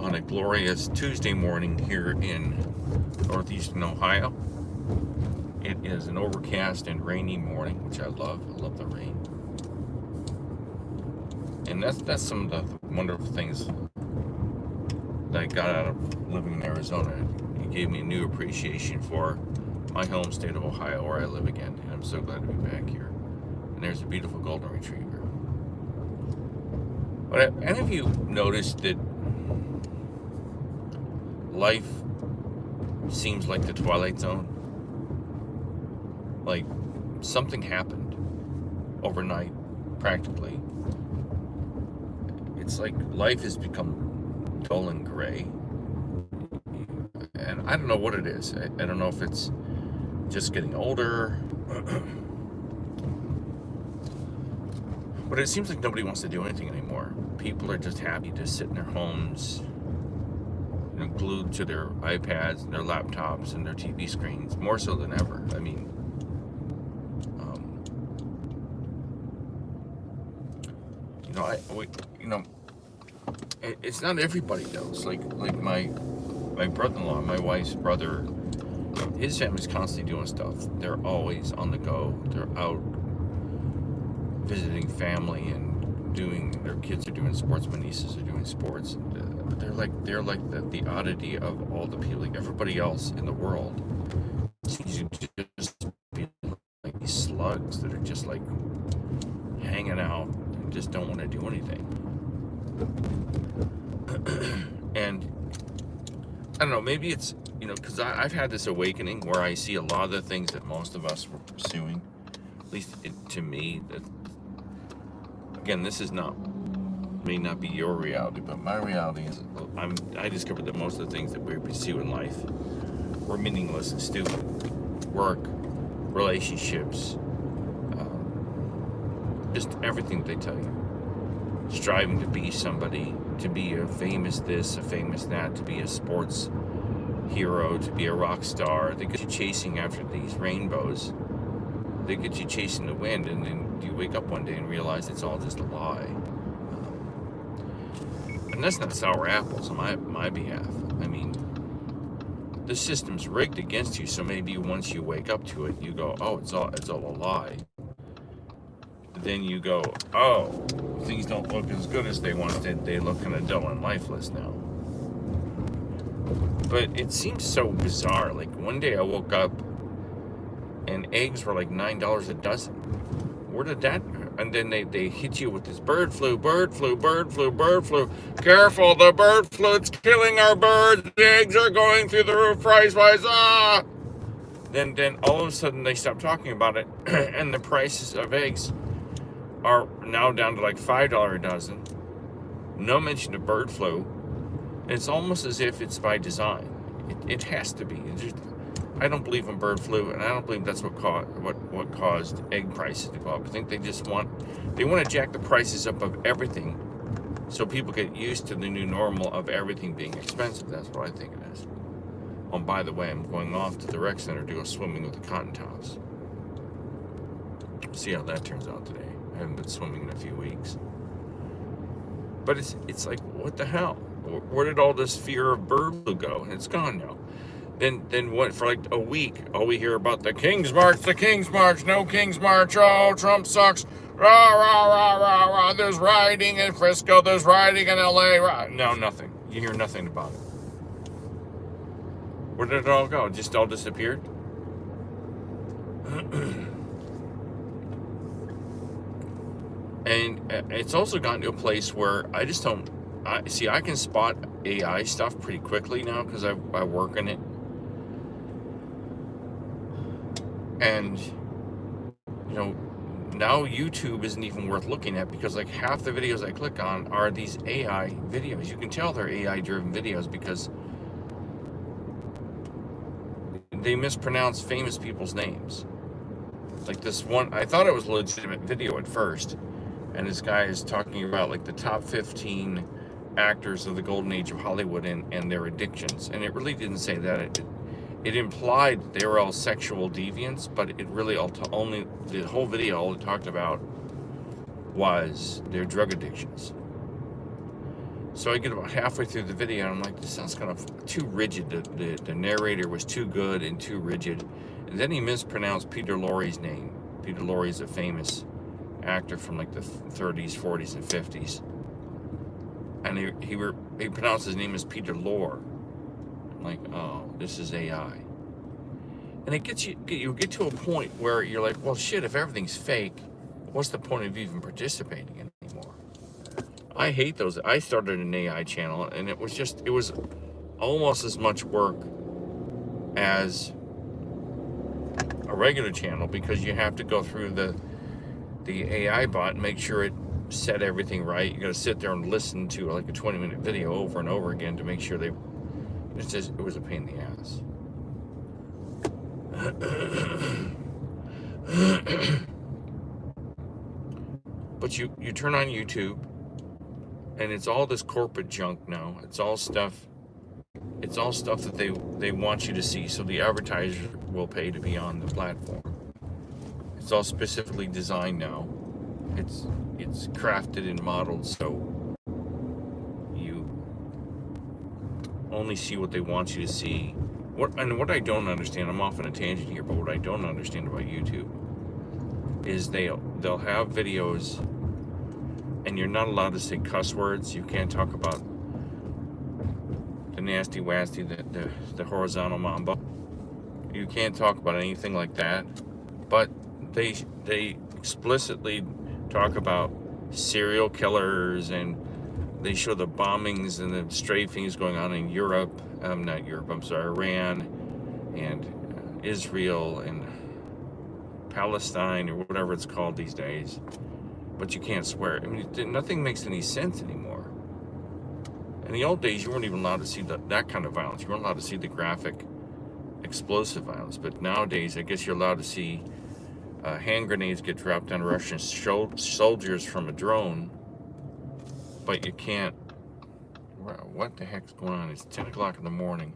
on a glorious Tuesday morning here in northeastern Ohio. It is an overcast and rainy morning, which I love. I love the rain. And that's some of the wonderful things that I got out of living in Arizona. It gave me a new appreciation for my home state of Ohio, where I live again. And I'm so glad to be back here. And there's a beautiful golden retriever. But have any of you noticed that life seems like the Twilight Zone? Like something happened overnight, practically. It's like life has become dull and gray. And I don't know what it is. I don't know if it's just getting older. But it seems like nobody wants to do anything anymore. People are just happy to sit in their homes, glued to their iPads and their laptops and their TV screens, more so than ever. I mean, it's not everybody knows. Like my brother-in-law, my wife's brother, his family's constantly doing stuff. They're always on the go. They're out visiting family and their kids are doing sports. My nieces are doing sports. But they're like the oddity of all the people. Like everybody else in the world seems to just be like these slugs that are just like hanging out and just don't want to do anything. And I don't know, maybe it's, because I've had this awakening where I see a lot of the things that most of us were pursuing, at least to me, that, again, this may not be your reality, but my reality is I discovered that most of the things that we pursue in life were meaningless and stupid. Work, relationships, just everything they tell you. Striving to be somebody, to be a famous this, a famous that, to be a sports hero, to be a rock star. They get you chasing after these rainbows. They get you chasing the wind, and then you wake up one day and realize it's all just a lie. And that's not sour apples on my behalf. I mean, the system's rigged against you, so maybe once you wake up to it, you go, oh, it's all a lie. Then you go, oh, things don't look as good as they once did. They look kind of dull and lifeless now. But it seems so bizarre. Like one day I woke up and eggs were like $9 a dozen. Where did that? And then they hit you with this bird flu. Careful, the bird flu, it's killing our birds. The eggs are going through the roof price-wise. Ah! Then all of a sudden they stop talking about it, and the prices of eggs are now down to like $5 a dozen. No mention of bird flu. It's almost as if it's by design. It has to be. I don't believe in bird flu, and I don't believe that's what caused egg prices to go up. I think they want to jack the prices up of everything, so people get used to the new normal of everything being expensive. That's what I think it is. Oh, by the way, I'm going off to the rec center to go swimming with the cotton tops. See how that turns out today. I haven't been swimming in a few weeks. But it's like, what the hell? Where did all this fear of bird flu go? And it's gone now. Then what, for like a week, all we hear about the King's March, no King's March, oh, Trump sucks, rah, rah, rah, rah, rah, there's rioting in Frisco, there's rioting in LA, rah. No, nothing. You hear nothing about it. Where did it all go? It just all disappeared? And it's also gotten to a place where I just don't, I can spot AI stuff pretty quickly now because I work in it. And, now YouTube isn't even worth looking at because like half the videos I click on are these AI videos. You can tell they're AI driven videos because they mispronounce famous people's names. Like this one, I thought it was a legitimate video at first. And this guy is talking about like the top 15 actors of the golden age of Hollywood and their addictions. And it really didn't say that. It implied they were all sexual deviants, but it really the whole video all it talked about was their drug addictions. So I get about halfway through the video, and I'm like, this sounds kind of too rigid. The narrator was too good and too rigid. And then he mispronounced Peter Lorre's name. Peter Lorre is a famous actor from like the 30s, 40s, and 50s. And he pronounced his name as Peter Lorre. I'm like, oh, this is AI. And it gets you get to a point where you're like, well, shit, if everything's fake, what's the point of even participating anymore? I hate those. I started an AI channel, and it was almost as much work as a regular channel, because you have to go through the AI bot and make sure it set everything right. You got to sit there and listen to like a 20-minute video over and over again to make sure it was a pain in the ass. But you turn on YouTube, and it's all this corporate junk now. It's all stuff that they want you to see, so the advertiser will pay to be on the platform. It's all specifically designed now. It's crafted and modeled so you only see what they want you to see. What I don't understand, I'm off on a tangent here, but what I don't understand about YouTube is they'll have videos, and you're not allowed to say cuss words. You can't talk about the nasty wasty, the horizontal mambo. You can't talk about anything like that. But they explicitly talk about serial killers, and they show the bombings and the strafings going on in Europe. Not Europe, I'm sorry, Iran and Israel and Palestine, or whatever it's called these days. But you can't swear. I mean, nothing makes any sense anymore. In the old days, you weren't even allowed to see that kind of violence. You weren't allowed to see the graphic, explosive violence. But nowadays, I guess you're allowed to see hand grenades get dropped on Russian soldiers from a drone. But you can't. What the heck's going on? It's 10 o'clock in the morning.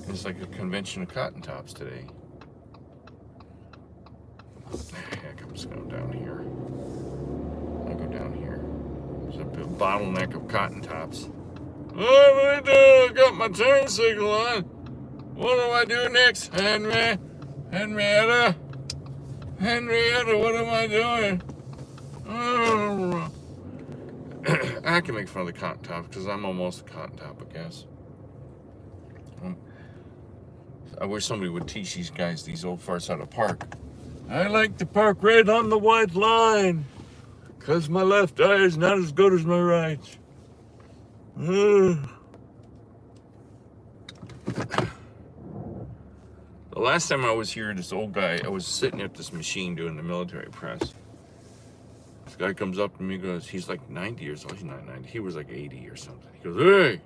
It's like a convention of cotton tops today. Heck, I'm just going down here. I'll go down here. There's a bottleneck of cotton tops. What do I do? I got my turn signal on. What do I do next? Henrietta, what am I doing? Oh. I can make fun of the cotton tops because I'm almost a cotton top, I guess. I wish somebody would teach these guys, these old farts, how to park. I like to park right on the white line because my left eye is not as good as my right. The last time I was here, this old guy, I was sitting at this machine doing the military press. This guy comes up to me and goes, he's like 90 years old. He's not 90. He was like 80 or something. He goes, hey.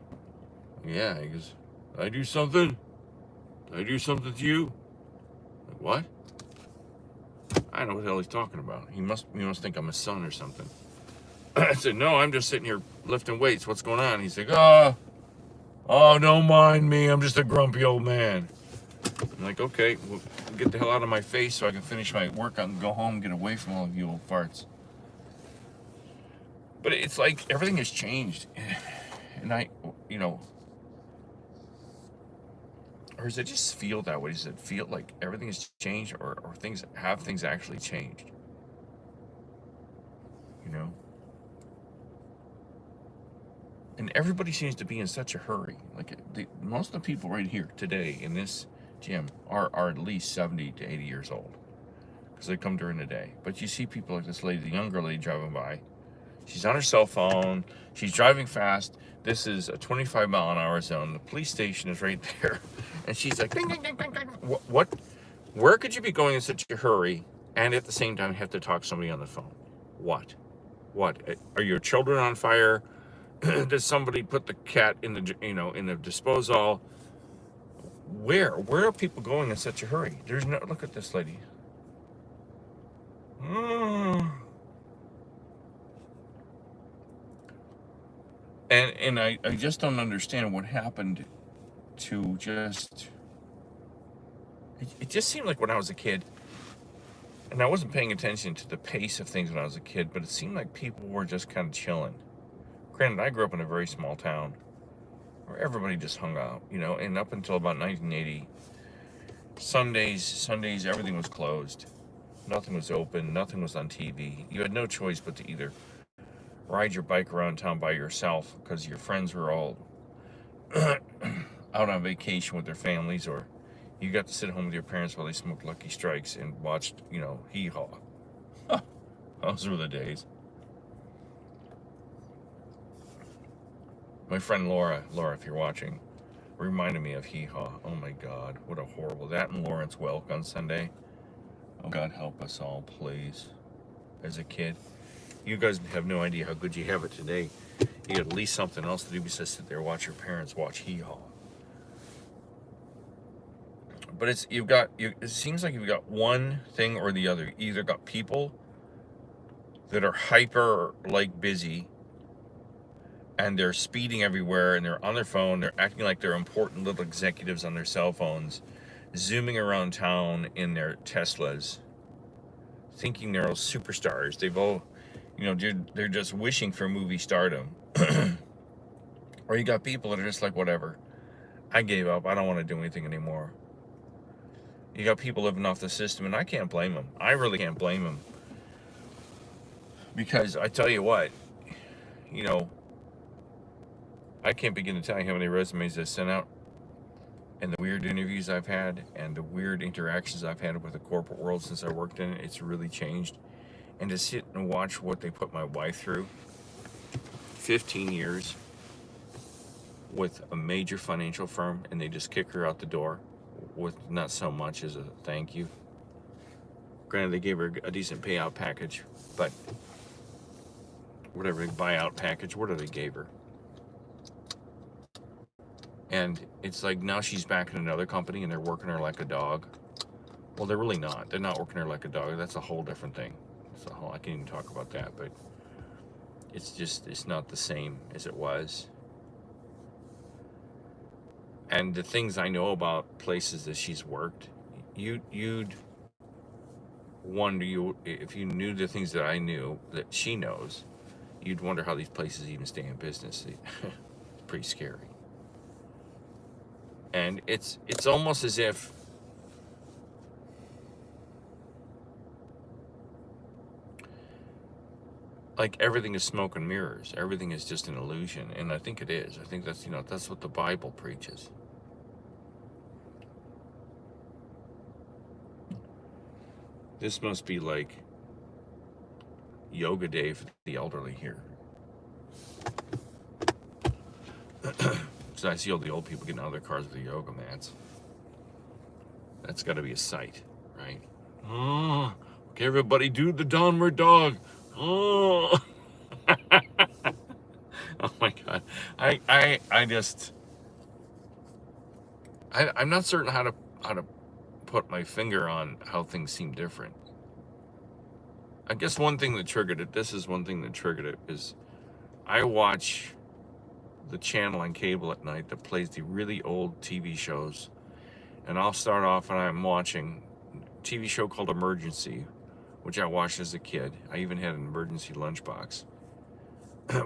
Yeah, he goes, did I do something? Did I do something to you? Like, what? I don't know what the hell he's talking about. He must think I'm his son or something. I said, no, I'm just sitting here lifting weights. What's going on? He's like, oh, don't mind me. I'm just a grumpy old man. I'm like, okay, well, get the hell out of my face so I can finish my workout and go home and get away from all of you old farts. But it's like everything has changed. And or does it just feel that way? Does it feel like everything has changed, or things actually changed? And everybody seems to be in such a hurry. Like most of the people right here today in this gym are at least 70 to 80 years old, because they come during the day. But you see people like this lady, the younger lady driving by. She's on her cell phone. She's driving fast. This is a 25-mile-an-hour zone. The police station is right there. And she's like, ding, ding, ding, ding, ding. What? Where could you be going in such a hurry and at the same time have to talk to somebody on the phone? What? Are your children on fire? Does somebody put the cat in the disposal? Where are people going in such a hurry? Look at this lady. And I just don't understand what happened to it just seemed like when I was a kid, and I wasn't paying attention to the pace of things when I was a kid, but it seemed like people were just kind of chilling. Granted, I grew up in a very small town where everybody just hung out, you know, and up until about 1980, Sundays, everything was closed. Nothing was open, nothing was on TV. You had no choice but to either ride your bike around town by yourself because your friends were all out on vacation with their families, or you got to sit home with your parents while they smoked Lucky Strikes and watched, you know, Hee Haw. Those were the days. My friend Laura, if you're watching, reminded me of Hee Haw. Oh my God, what a horrible. That and Lawrence Welk on Sunday. Oh God, help us all, please. As a kid, you guys have no idea how good you have it today. You got at least something else to do besides sit there and watch your parents watch Hee Haw. But it seems like you've got one thing or the other. You either got people that are hyper like busy and they're speeding everywhere and they're on their phone, they're acting like they're important little executives on their cell phones, zooming around town in their Teslas, thinking they're all superstars. They've all, you know, they're just wishing for movie stardom. Or you got people that are just like, whatever, I gave up, I don't want to do anything anymore. You got people living off the system, and I can't blame them. I really can't blame them. Because I tell you what, you know, I can't begin to tell you how many resumes I sent out, and the weird interviews I've had, and the weird interactions I've had with the corporate world since I worked in it. It's really changed. And to sit and watch what they put my wife through, 15 years with a major financial firm, and they just kick her out the door with not so much as a thank you. Granted, they gave her a decent payout package, but whatever, buyout package, whatever they gave her. And it's like now she's back in another company and they're working her like a dog. Well, they're really not. They're not working her like a dog. That's a whole different thing. So I can't even talk about that, but it's not the same as it was. And the things I know about places that she's worked, you'd wonder, if you knew the things that I knew that she knows, you'd wonder how these places even stay in business. It's pretty scary. And it's almost as if like everything is smoke and mirrors. Everything is just an illusion, and I think it is. I think that's, you know, that's what the Bible preaches. This must be like yoga day for the elderly here. So I see all the old people getting out of their cars with the yoga mats. That's got to be a sight, right? Oh, okay, everybody do the downward dog. Oh, oh my God. I'm not certain how to put my finger on how things seem different. I guess one thing that triggered it, is I watch the channel on cable at night that plays the really old TV shows. And I'll start off and I'm watching a TV show called Emergency, which I watched as a kid. I even had an emergency lunchbox,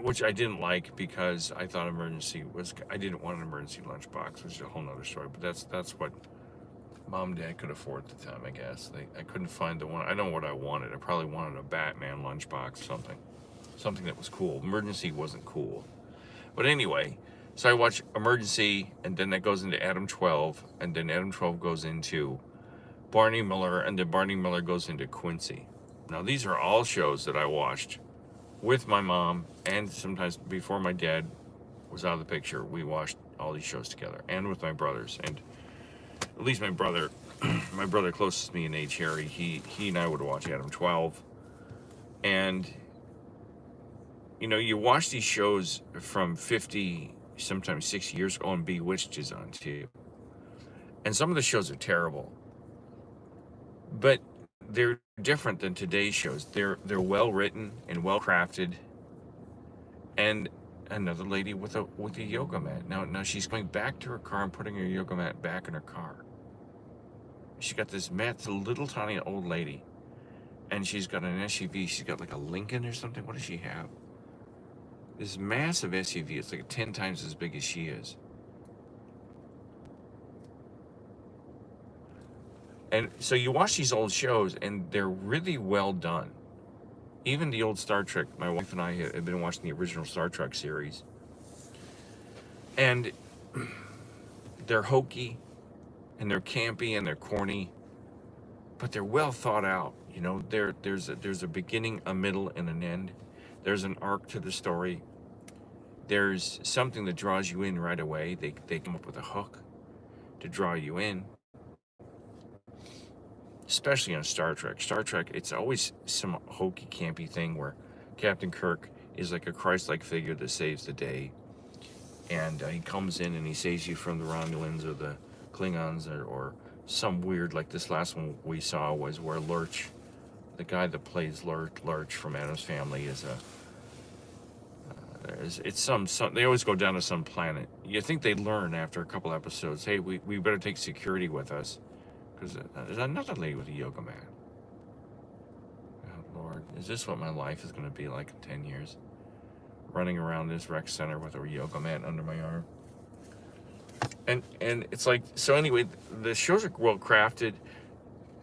which I didn't like because I thought I didn't want an emergency lunchbox, which is a whole nother story. But that's what Mom and Dad could afford at the time, I guess. I couldn't find the one. I know what I wanted. I probably wanted a Batman lunchbox, something that was cool. Emergency wasn't cool. But anyway, so I watch Emergency, and then that goes into Adam 12, and then Adam 12 goes into Barney Miller, and then Barney Miller goes into Quincy. Now, these are all shows that I watched with my mom, and sometimes before my dad was out of the picture, we watched all these shows together, and with my brothers. And at least my brother closest to me in age, Harry, he and I would watch Adam 12. And you know, you watch these shows from 50, sometimes 60 years ago, and Bewitched is on too. And some of the shows are terrible, but they're different than today's shows. They're well written and well crafted. And another lady with a yoga mat. Now she's going back to her car and putting her yoga mat back in her car. She got this mat. It's a little tiny old lady, and she's got an SUV. She's got like a Lincoln or something. What does she have? this massive SUV. It's like 10 times as big as she is. And so you watch these old shows, and they're really well done. Even the old Star Trek, my wife and I have been watching the original Star Trek series. And they're hokey, and they're campy, and they're corny, but they're well thought out. You know, there's a beginning, a middle, and an end. There's an arc to the story. There's something that draws you in right away. They come up with a hook to draw you in. Especially on Star Trek. Star Trek, it's always some hokey, campy thing where Captain Kirk is like a Christ-like figure that saves the day. And he comes in and he saves you from the Romulans or the Klingons or some weird, like this last one we saw was where Lurch, the guy that plays Lurch from Addams Family, is it's some they always go down to some planet. You think they'd learn after a couple episodes, hey, we better take security with us, because there's another lady with a yoga mat. Oh Lord, is this what my life is going to be like in 10 years? Running around this rec center with a yoga mat under my arm. And it's like, so anyway, the shows are well crafted.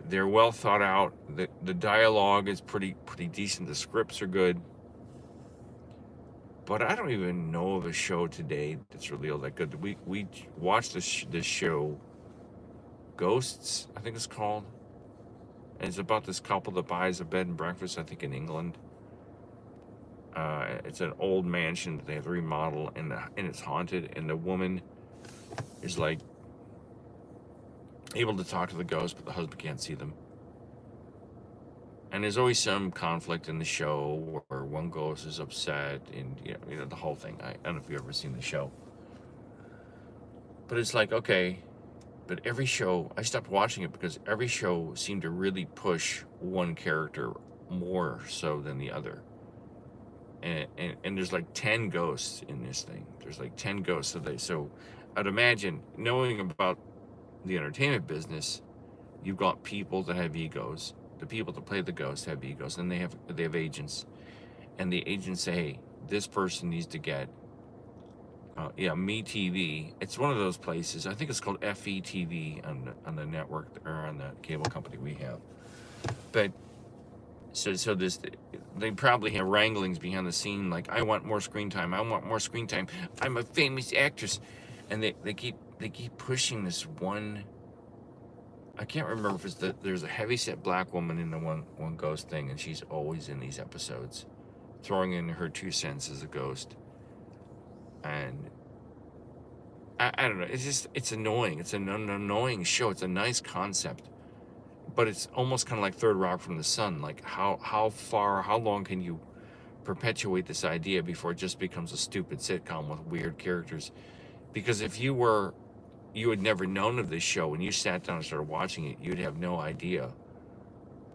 They're well thought out. The dialogue is pretty decent. The scripts are good. But I don't even know of a show today that's really all that good. We watched this show, Ghosts, I think it's called. And it's about this couple that buys a bed and breakfast, I think in England. It's an old mansion that they have to remodel, and it's haunted, and the woman is like able to talk to the ghost, but the husband can't see them. And there's always some conflict in the show where one ghost is upset, and you know the whole thing. I don't know if you've ever seen the show, but it's like, okay, but every show, I stopped watching it because every show seemed to really push one character more so than the other. And there's like 10 ghosts in this thing. There's like 10 ghosts. So I'd imagine, knowing about the entertainment business, you've got people that have egos. The people that play the ghosts have egos, and they have agents. And the agents say, hey, this person needs to get Me TV. It's one of those places. I think it's called FETV on the network, or on the cable company we have. But so this, they probably have wranglings behind the scene, like, I want more screen time. I want more screen time. I'm a famous actress, and they keep pushing this one. I can't remember if it's there's a heavyset black woman in the one ghost thing, and she's always in these episodes, throwing in her 2 cents as a ghost. And I don't know. It's annoying. It's an annoying show. It's a nice concept, but it's almost kind of like Third Rock from the Sun. Like, how long can you perpetuate this idea before it just becomes a stupid sitcom with weird characters? Because if you had never known of this show, and you sat down and started watching it, you'd have no idea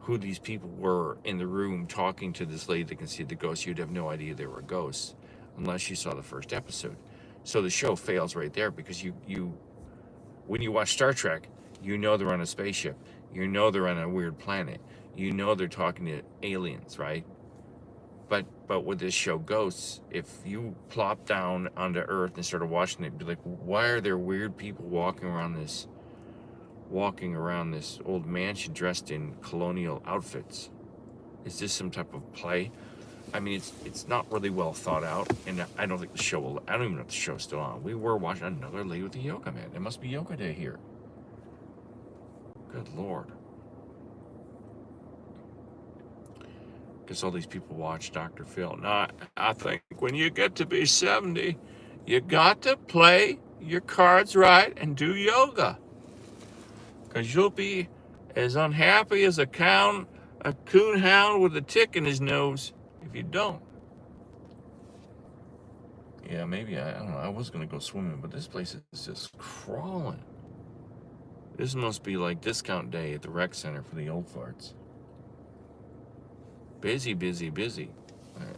who these people were in the room talking to this lady that can see the ghosts. You'd have no idea they were ghosts unless you saw the first episode. So the show fails right there, because when you watch Star Trek, you know they're on a spaceship. You know they're on a weird planet. You know they're talking to aliens, right? But with this show, Ghosts, if you plop down onto Earth and started watching it, you'd be like, why are there weird people walking around this old mansion dressed in colonial outfits? Is this some type of play? I mean, it's not really well thought out, and I don't think the show will. I don't even know if the show's still on. We were watching another lady with a yoga mat. It must be yoga day here. Good Lord. Because all these people watch Dr. Phil. Now, I think when you get to be 70, you got to play your cards right and do yoga. Because you'll be as unhappy as a coon hound with a tick in his nose if you don't. Yeah, maybe, I don't know. I was going to go swimming, but this place is just crawling. This must be like discount day at the rec center for the old farts. Busy, busy, busy.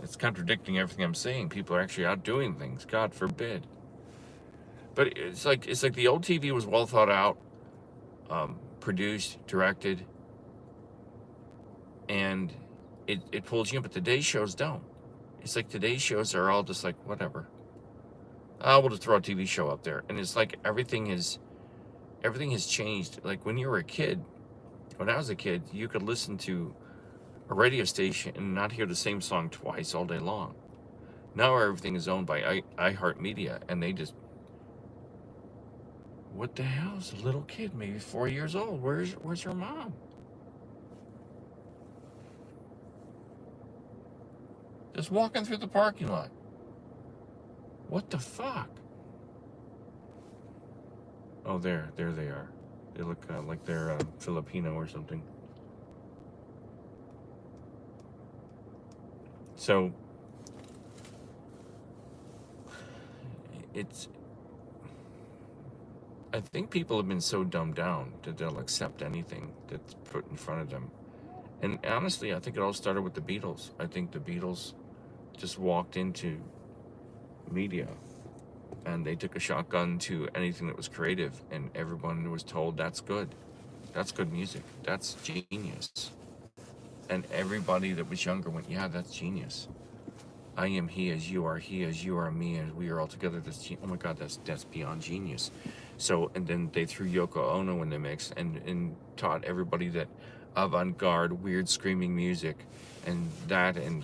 It's contradicting everything I'm saying. People are actually out doing things. God forbid. But it's like the old TV was well thought out, produced, directed, and it pulls you in. But today's shows don't. It's like today's shows are all just like, whatever. We'll just throw a TV show up there. And it's like everything has changed. Like when you were a kid, when I was a kid, you could listen to a radio station and not hear the same song twice all day long. Now everything is owned by iHeartMedia, and they just, what the hell is a little kid, maybe 4 years old? Where's her mom? Just walking through the parking lot. What the fuck? Oh, there they are. They look like they're Filipino or something. So I think people have been so dumbed down that they'll accept anything that's put in front of them. And honestly, I think it all started with the Beatles. I think the Beatles just walked into media and they took a shotgun to anything that was creative, and everyone was told that's good. That's good music. That's genius. And everybody that was younger went, yeah, that's genius. I am he as you are me, as we are all together. Oh my God, that's beyond genius. So, and then they threw Yoko Ono in the mix and taught everybody that avant-garde, weird screaming music, and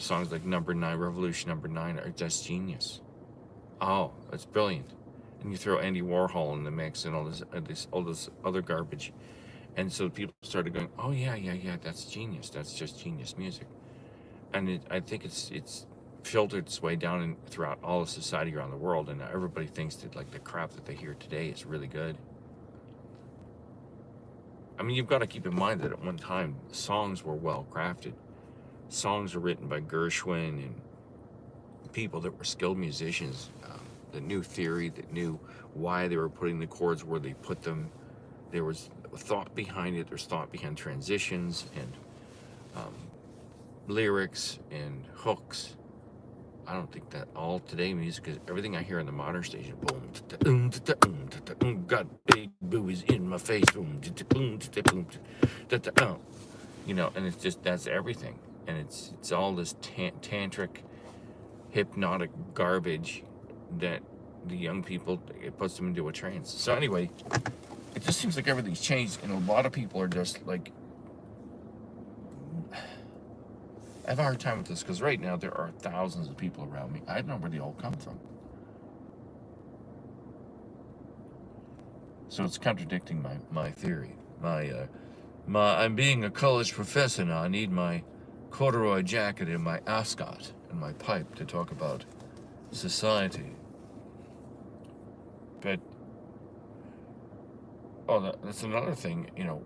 songs like Number 9, Revolution Number 9 are just genius. Oh, that's brilliant. And you throw Andy Warhol in the mix and all this other garbage. And so people started going, oh yeah, that's genius. That's just genius music. And I think it's filtered its way down throughout all of society around the world, and everybody thinks that like the crap that they hear today is really good. I mean, you've got to keep in mind that at one time songs were well crafted. Songs were written by Gershwin and people that were skilled musicians, that knew theory, that knew why they were putting the chords where they put them. There was thought behind it. There's thought behind transitions and lyrics and hooks. I don't think that all today music is everything I hear in the modern station. Boom, got big boobies in my face. Boom, you know, and it's just that's everything, and it's all this tantric, hypnotic garbage that the young people, it puts them into a trance. So anyway, it just seems like everything's changed, and a lot of people are just like, I have a hard time with this because right now there are thousands of people around me. I don't know where they all come from. So it's contradicting my theory. I'm being a college professor now. I need my corduroy jacket and my ascot and my pipe to talk about society. But that's another thing. You know,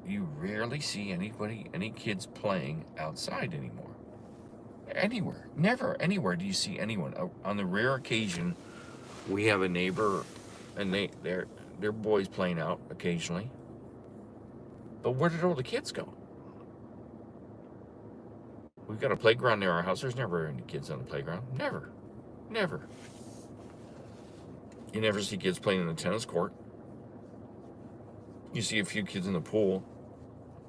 you rarely see any kids playing outside anymore. Anywhere. Never anywhere do you see anyone. On the rare occasion, we have a neighbor and their boys playing out occasionally. But where did all the kids go? We've got a playground near our house. There's never any kids on the playground. Never. You never see kids playing in the tennis court. You see a few kids in the pool.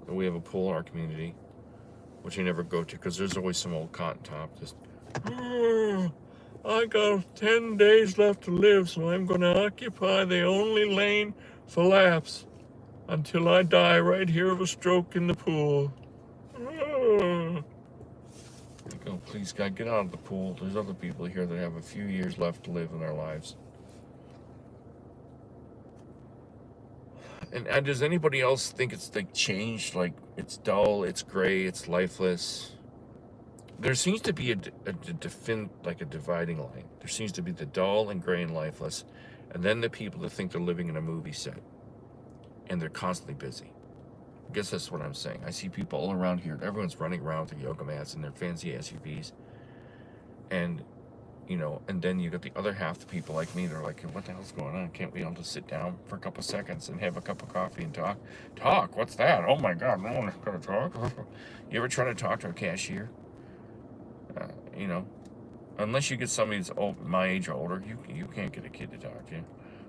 We have a pool in our community, which I never go to because there's always some old cotton top just, I got 10 days left to live, so I'm going to occupy the only lane for laps until I die right here of a stroke in the pool. Oh, please, God, get out of the pool. There's other people here that have a few years left to live in their lives. And does anybody else think it's like changed? Like it's dull, it's gray, it's lifeless? There seems to be a dividing line. There seems to be the dull and gray and lifeless, and then the people that think they're living in a movie set, and they're constantly busy. I guess that's what I'm saying. I see people all around here. Everyone's running around with their yoga mats and their fancy SUVs, and you know, and then you got the other half the people like me. They're like, what the hell's going on? Can't we all just sit down for a couple seconds and have a cup of coffee and talk? Talk? What's that? Oh my God, no one's gonna talk. You ever try to talk to a cashier? You know, unless you get somebody that's my age or older, you can't get a kid to talk to you.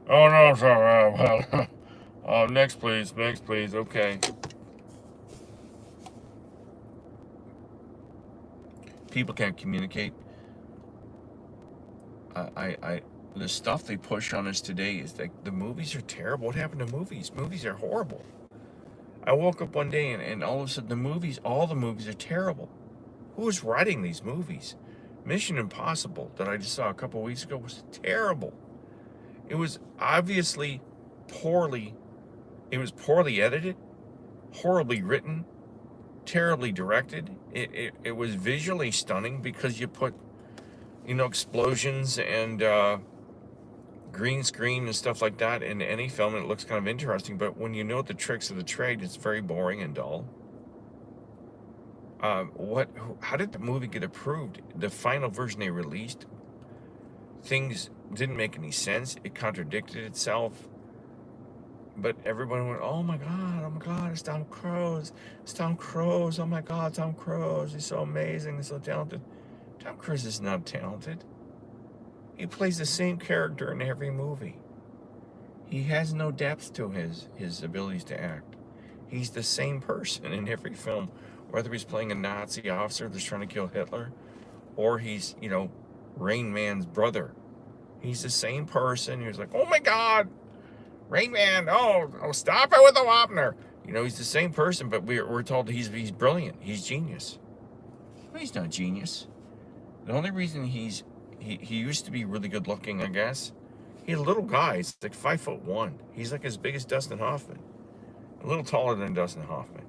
Oh no, sorry. Next please. Okay. People can't communicate. the stuff they push on us today is like the movies are terrible. What happened to movies? Movies are horrible. I woke up one day and all of a sudden all the movies are terrible. Who is writing these movies? Mission Impossible that I just saw a couple weeks ago was terrible. It was obviously poorly edited, horribly written, terribly directed. It was visually stunning because you put, explosions and green screen and stuff like that in any film, and it looks kind of interesting. But when you know the tricks of the trade, it's very boring and dull. How did the movie get approved? The final version they released, things didn't make any sense. It contradicted itself. But everyone went, oh my God, it's Tom Cruise. It's Tom Cruise. Oh my God, Tom Cruise. He's so amazing. He's so talented. Tom Cruise is not talented. He plays the same character in every movie. He has no depth to his abilities to act. He's the same person in every film, whether he's playing a Nazi officer that's trying to kill Hitler, or he's, Rain Man's brother. He's the same person. He was like, oh my God, Rain Man, oh stop it with the Wapner. He's the same person, but we're told he's brilliant. He's genius. Well, he's not genius. The only reason he used to be really good looking, I guess. He's a little guy. He's like 5'1". He's like as big as Dustin Hoffman. A little taller than Dustin Hoffman.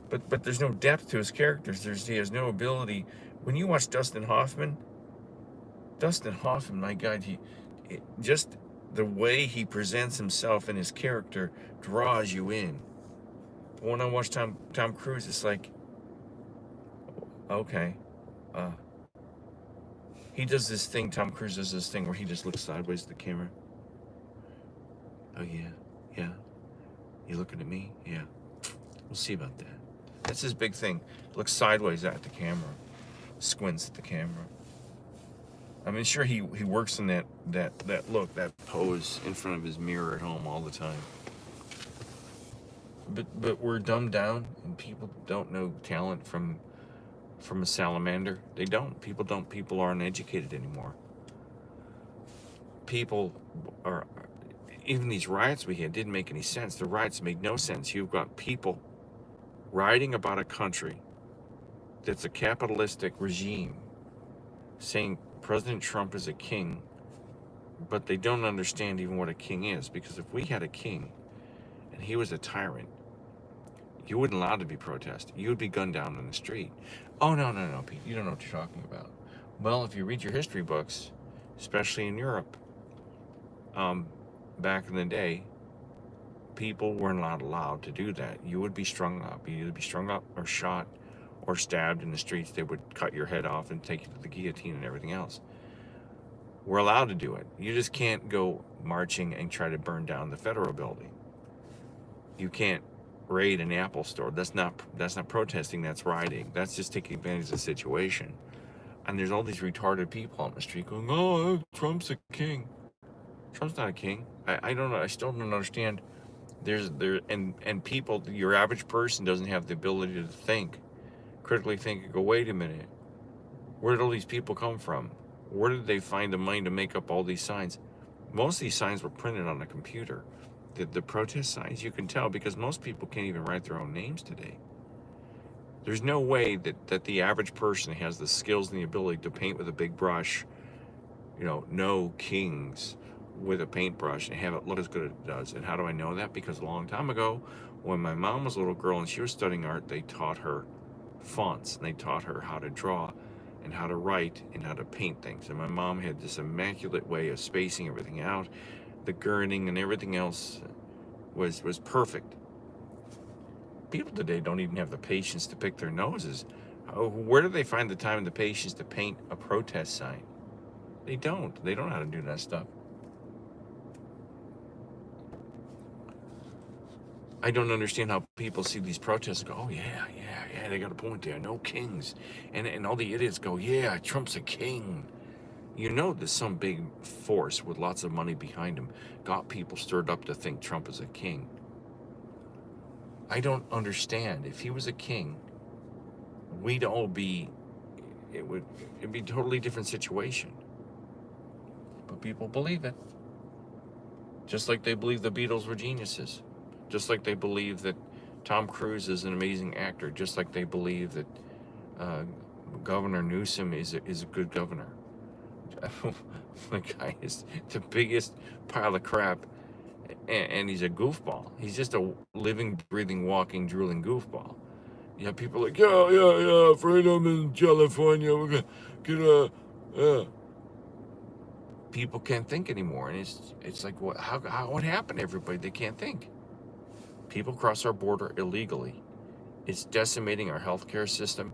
But there's no depth to his characters. He has no ability. When you watch Dustin Hoffman, my God, just the way he presents himself and his character draws you in. But when I watch Tom Cruise, it's like, okay, he does this thing. Tom Cruise does this thing where he just looks sideways at the camera. Oh yeah. You looking at me? Yeah. We'll see about that. That's his big thing. Looks sideways at the camera. Squints at the camera. I mean, sure, he works in that look, that pose in front of his mirror at home all the time. But we're dumbed down, and people don't know talent from a salamander. They don't. People aren't educated anymore. People are... Even these riots we had didn't make any sense. The riots made no sense. You've got people writing about a country that's a capitalistic regime saying President Trump is a king, but they don't understand even what a king is, because if we had a king and he was a tyrant, you wouldn't allow to be protest. You would be gunned down on the street. Oh, no, Pete, you don't know what you're talking about. Well, if you read your history books, especially in Europe, back in the day, people were not allowed to do that. You would be strung up. You'd either be strung up or shot or stabbed in the streets. They would cut your head off and take you to the guillotine and everything else. We're allowed to do it. You just can't go marching and try to burn down the federal building. You can't raid an Apple store. That's not protesting, that's rioting. That's just taking advantage of the situation. And there's all these retarded people on the street going, oh, Trump's a king. Trump's not a king. I don't know. I still don't understand. And people, your average person doesn't have the ability to think, critically think and go, wait a minute, where did all these people come from? Where did they find the money to make up all these signs? Most of these signs were printed on a computer. The protest signs, you can tell, because most people can't even write their own names today. There's no way that the average person has the skills and the ability to paint with a big brush, no kings, with a paintbrush and have it look as good as it does. And how do I know that? Because a long time ago, when my mom was a little girl and she was studying art, they taught her fonts, and they taught her how to draw and how to write and how to paint things. And my mom had this immaculate way of spacing everything out. The gurning and everything else was perfect. People today don't even have the patience to pick their noses. Where do they find the time and the patience to paint a protest sign? They don't know how to do that stuff. I don't understand how people see these protests and go, oh, yeah, they got a point there. No kings. And all the idiots go, yeah, Trump's a king. There's some big force with lots of money behind him got people stirred up to think Trump is a king. I don't understand. If he was a king, it'd be a totally different situation. but people believe it. Just like they believe the Beatles were geniuses. Just like they believe that Tom Cruise is an amazing actor. Just like they believe that Governor Newsom is a good governor. The guy is the biggest pile of crap, and he's a goofball. He's just a living, breathing, walking, drooling goofball. You have people like, yeah, freedom in California. We're gonna get people can't think anymore, and it's like, what happened to everybody? They can't think. People cross our border illegally. It's decimating our healthcare system,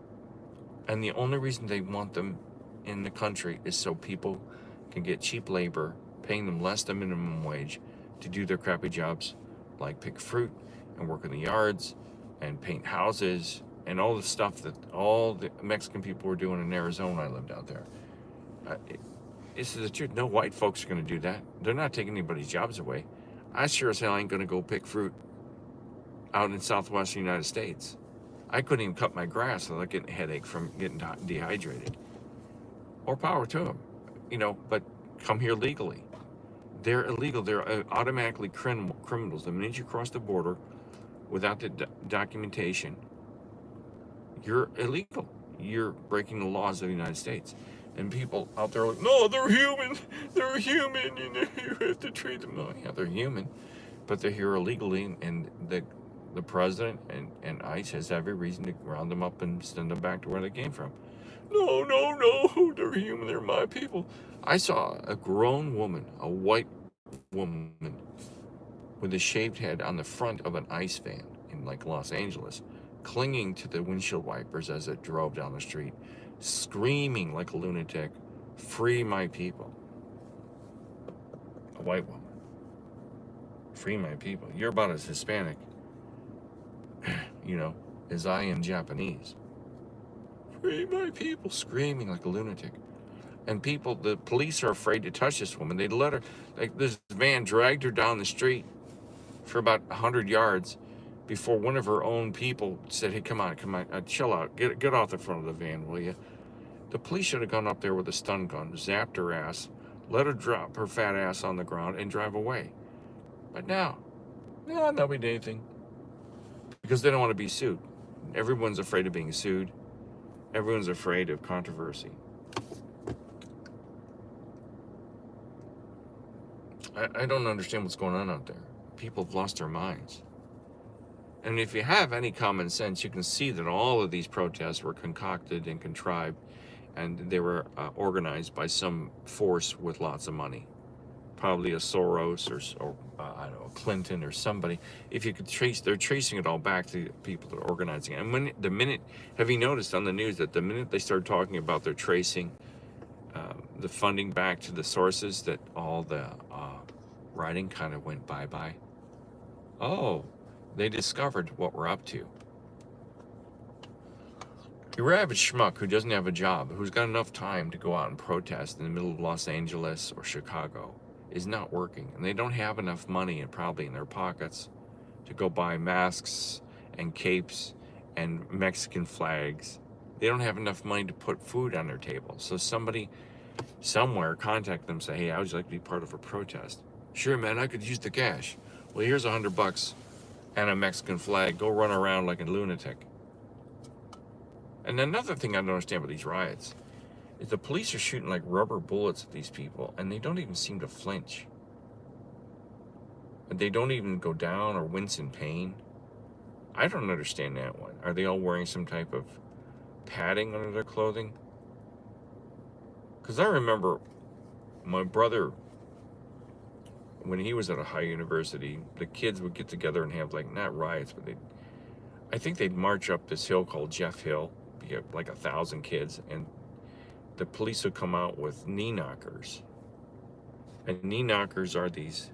and the only reason they want them in the country is so people can get cheap labor, paying them less than minimum wage to do their crappy jobs, like pick fruit and work in the yards and paint houses and all the stuff that all the Mexican people were doing in Arizona. I lived out there. This is the truth. No white folks are going to do that. They're not taking anybody's jobs away. I sure as hell ain't going to go pick fruit out in southwestern United States. I couldn't even cut my grass without getting a headache from getting dehydrated. Or power to them, but come here legally. They're illegal. They're automatically criminals. The minute you cross the border without the documentation, you're illegal. You're breaking the laws of the United States. And people out there are like, no, they're human. They're human. You have to treat them. No, yeah, they're human, but they're here illegally, and the president and ICE has every reason to round them up and send them back to where they came from. No, they're human, they're my people. I saw a grown woman, a white woman, with a shaved head on the front of an ICE van in like Los Angeles, clinging to the windshield wipers as it drove down the street, screaming like a lunatic, free my people. A white woman. Free my people. You're about as Hispanic, as I am Japanese. Free my people, screaming like a lunatic. And the police are afraid to touch this woman. They let her, like this van dragged her down the street for about 100 yards before one of her own people said, hey, come on, chill out, get off the front of the van, will you? The police should have gone up there with a stun gun, zapped her ass, let her drop her fat ass on the ground and drive away. But now, nobody did anything. Because they don't want to be sued. Everyone's afraid of being sued. Everyone's afraid of controversy. I don't understand what's going on out there. People have lost their minds. And if you have any common sense, you can see that all of these protests were concocted and contrived, and they were organized by some force with lots of money. Probably a Soros or I don't know, Clinton or somebody. If you could they're tracing it all back to the people that are organizing it. And have you noticed on the news that the minute they start talking about their tracing the funding back to the sources, that all the writing kind of went bye-bye? Oh, they discovered what we're up to. Your average schmuck who doesn't have a job, who's got enough time to go out and protest in the middle of Los Angeles or Chicago, is not working, and they don't have enough money and probably in their pockets to go buy masks and capes and Mexican flags. They don't have enough money to put food on their table. So somebody somewhere contact them, say, hey, how would you like to be part of a protest? Sure, man, I could use the cash. Well, here's $100 and a Mexican flag. Go run around like a lunatic. And another thing I don't understand about these riots is the police are shooting like rubber bullets at these people, and they don't even seem to flinch. And they don't even go down or wince in pain. I don't understand that one. Are they all wearing some type of padding under their clothing? Because I remember my brother, when he was at a high university, the kids would get together and have like, not riots, but I think they'd march up this hill called Jeff Hill, be like 1,000 kids, and the police would come out with knee knockers. And knee knockers are these,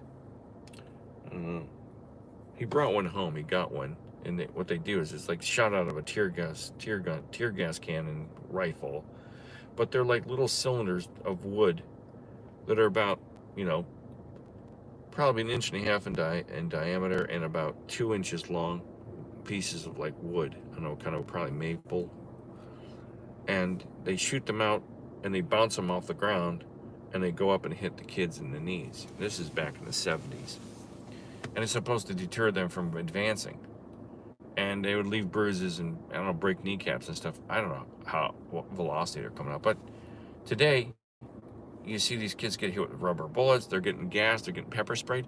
he brought one home, he got one, and what they do is it's like shot out of a tear gas cannon rifle, but they're like little cylinders of wood that are about, probably 1.5 inches in diameter and about 2 inches long, pieces of like wood, kind of probably maple. And they shoot them out and they bounce them off the ground and they go up and hit the kids in the knees. This is back in the 70s. And it's supposed to deter them from advancing. And they would leave bruises and, I don't know, break kneecaps and stuff. I don't know what velocity they're coming up. But today, you see these kids get hit with rubber bullets. They're getting gassed. They're getting pepper sprayed.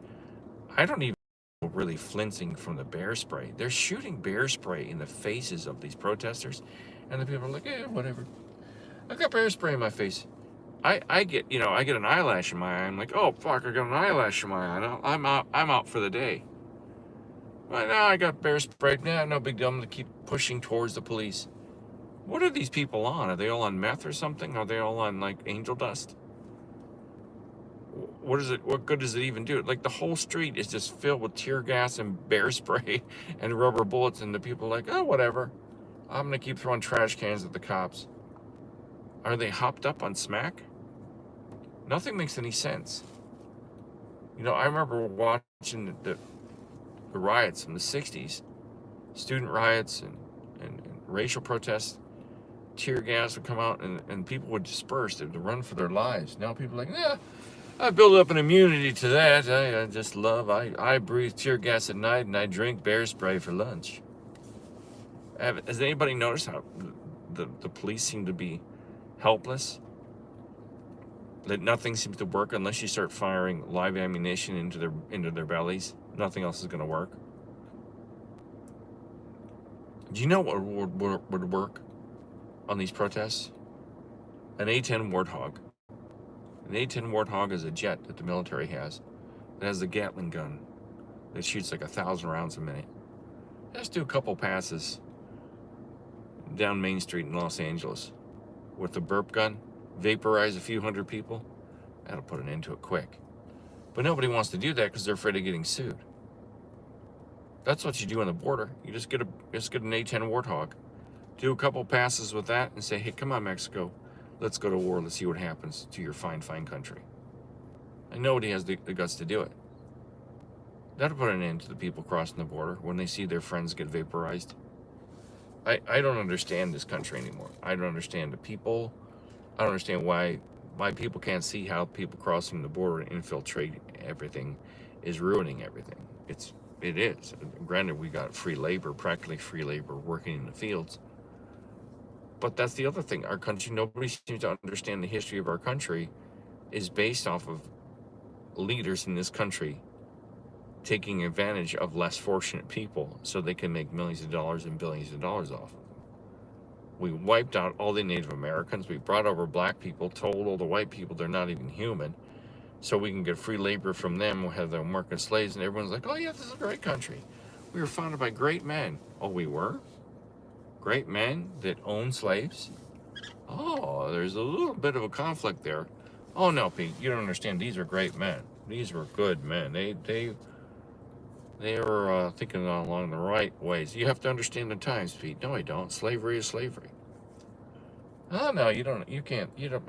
I don't even know really flinching from the bear spray. They're shooting bear spray in the faces of these protesters. And the people are like, whatever. I got bear spray in my face. I get an eyelash in my eye. I'm like, oh fuck, I got an eyelash in my eye. I'm out for the day. Well, now I got bear sprayed. Nah, no big deal. I'm gonna keep pushing towards the police. What are these people on? Are they all on meth or something? Are they all on like angel dust? What good does it even do? Like the whole street is just filled with tear gas and bear spray and rubber bullets, and the people are like, oh, whatever. I'm gonna keep throwing trash cans at the cops. Are they hopped up on smack? Nothing makes any sense. I remember watching the riots in the 60s, student riots and racial protests. Tear gas would come out and people would disperse. They would run for their lives. Now people are like, I built up an immunity to that. I just love, I breathe tear gas at night and I drink bear spray for lunch. Has anybody noticed how the police seem to be helpless? That nothing seems to work unless you start firing live ammunition into their bellies. Nothing else is going to work. Do you know what would work on these protests? An A-10 Warthog. An A-10 Warthog is a jet that the military has. It has a Gatling gun that shoots like 1,000 rounds a minute. Just do a couple passes down Main Street in Los Angeles with the burp gun, vaporize a few hundred people. That'll put an end to it quick. But nobody wants to do that because they're afraid of getting sued. That's what you do on the border. You just get an A-10 Warthog, do a couple passes with that, and say, hey, come on, Mexico, let's go to war. Let's see what happens to your fine, fine country. And nobody has the guts to do it. That'll put an end to the people crossing the border when they see their friends get vaporized. I don't understand this country anymore. I don't understand the people. I don't understand why people can't see how people crossing the border and infiltrate everything is ruining everything. It is. Granted, we got free labor, practically free labor, working in the fields. But that's the other thing. Our country, nobody seems to understand the history of our country is based off of leaders in this country taking advantage of less fortunate people so they can make millions of dollars and billions of dollars off of them. We wiped out all the Native Americans. We brought over black people, told all the white people they're not even human, so we can get free labor from them. We'll have them working slaves, and everyone's like, oh yeah, this is a great country. We were founded by great men. Oh, we were? Great men that owned slaves? Oh, there's a little bit of a conflict there. Oh no, Pete, you don't understand. These are great men. These were good men. They were thinking along the right ways. You have to understand the times, Pete. No, I don't. Slavery is slavery. Oh no, you don't. You can't. You don't.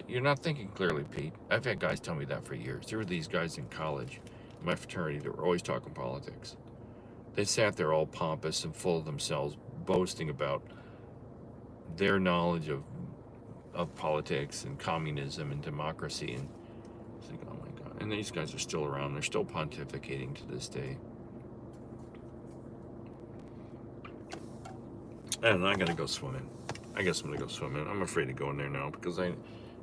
You're not thinking clearly, Pete. I've had guys tell me that for years. There were these guys in college, in my fraternity, that were always talking politics. They sat there all pompous and full of themselves, boasting about their knowledge of politics and communism and democracy, and it's like, oh my god. And these guys are still around. They're still pontificating to this day. And I gotta go swimming. I guess I'm gonna go swimming. I'm afraid to go in there now because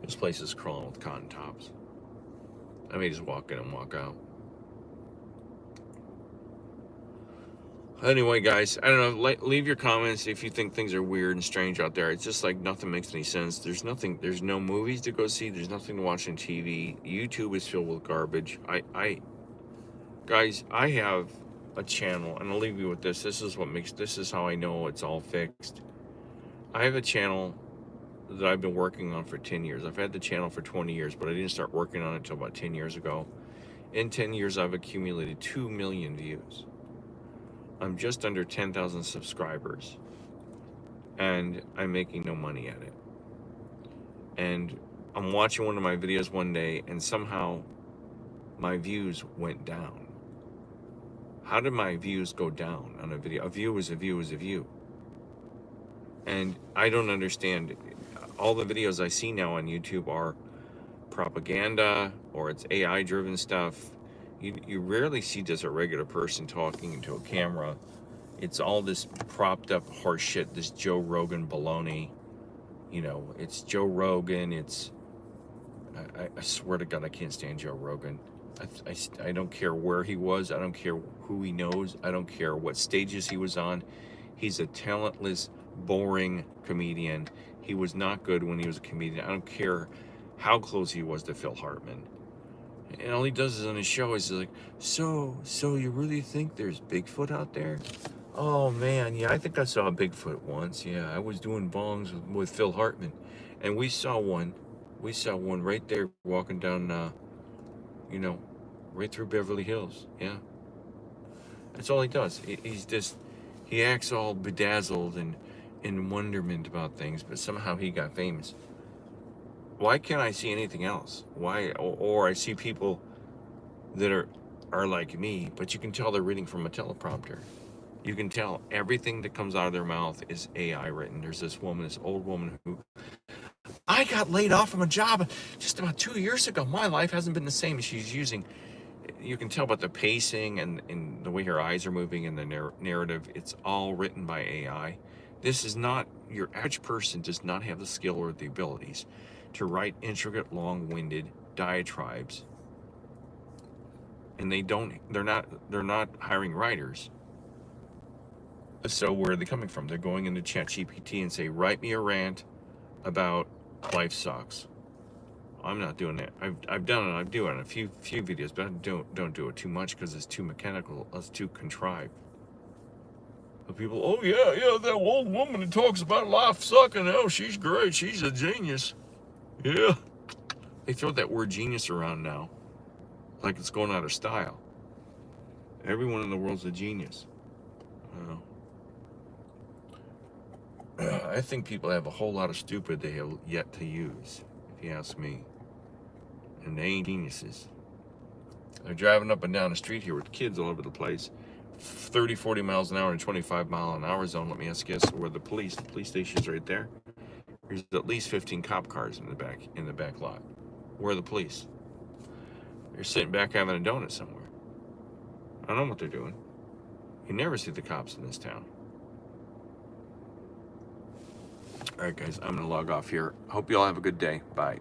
this place is crawling with cotton tops. I may just walk in and walk out. Anyway, guys, I don't know. Leave your comments if you think things are weird and strange out there. It's just like nothing makes any sense. There's no movies to go see. There's nothing to watch on TV. YouTube is filled with garbage. Guys, I have a channel, and I'll leave you with this. This is how I know it's all fixed. I have a channel that I've been working on for 10 years. I've had the channel for 20 years, but I didn't start working on it until about 10 years ago. In 10 years, I've accumulated 2 million views. I'm just under 10,000 subscribers, and I'm making no money at it. And I'm watching one of my videos one day, and somehow my views went down. How did my views go down on a video? A view is a view is a view. And I don't understand. All the videos I see now on YouTube are propaganda or it's AI driven stuff. You rarely see just a regular person talking into a camera. It's all this propped up horse shit, this Joe Rogan baloney. You know, it's Joe Rogan. I swear to God, I can't stand Joe Rogan. I don't care where he was. I don't care who he knows. I don't care what stages he was on. He's a talentless, boring comedian. He was not good when he was a comedian. I don't care how close he was to Phil Hartman. And all he does is on his show is like, so you really think there's Bigfoot out there? Oh man, yeah, I think I saw a Bigfoot once. Yeah, I was doing bongs with Phil Hartman, and we saw one. We saw one right there walking down, you know, right through Beverly Hills. Yeah, that's all he does. He acts all bedazzled and in wonderment about things, but somehow he got famous. Why can't I see anything else? Why? Or I see people that are like me, but you can tell they're reading from a teleprompter. You can tell everything that comes out of their mouth is AI written. There's this woman, this old woman who, I got laid off from a job just about 2 years ago. My life hasn't been the same. She's using, you can tell by the pacing and the way her eyes are moving and the narrative. It's all written by AI. This is not, your average person does not have the skill or the abilities to write intricate, long-winded diatribes. And they're not hiring writers. So where are they coming from? They're going into ChatGPT and say, write me a rant about life sucks. I'm not doing that. I've done it. I do it in a few videos, but I don't do it too much because it's too mechanical. It's too contrived. But people, oh yeah, that old woman that talks about life sucking. Oh, she's great. She's a genius. Yeah. They throw that word genius around now, like it's going out of style. Everyone in the world's a genius. I think people have a whole lot of stupid they have yet to use, if you ask me. And they ain't geniuses. They're driving up and down the street here with kids all over the place. 30, 40 miles an hour in 25-mile-an-hour zone. Let me ask you where the police station's right there. There's at least 15 cop cars in the back lot. Where are the police? They're sitting back having a donut somewhere. I don't know what they're doing. You never see the cops in this town. All right, guys, I'm going to log off here. Hope you all have a good day. Bye.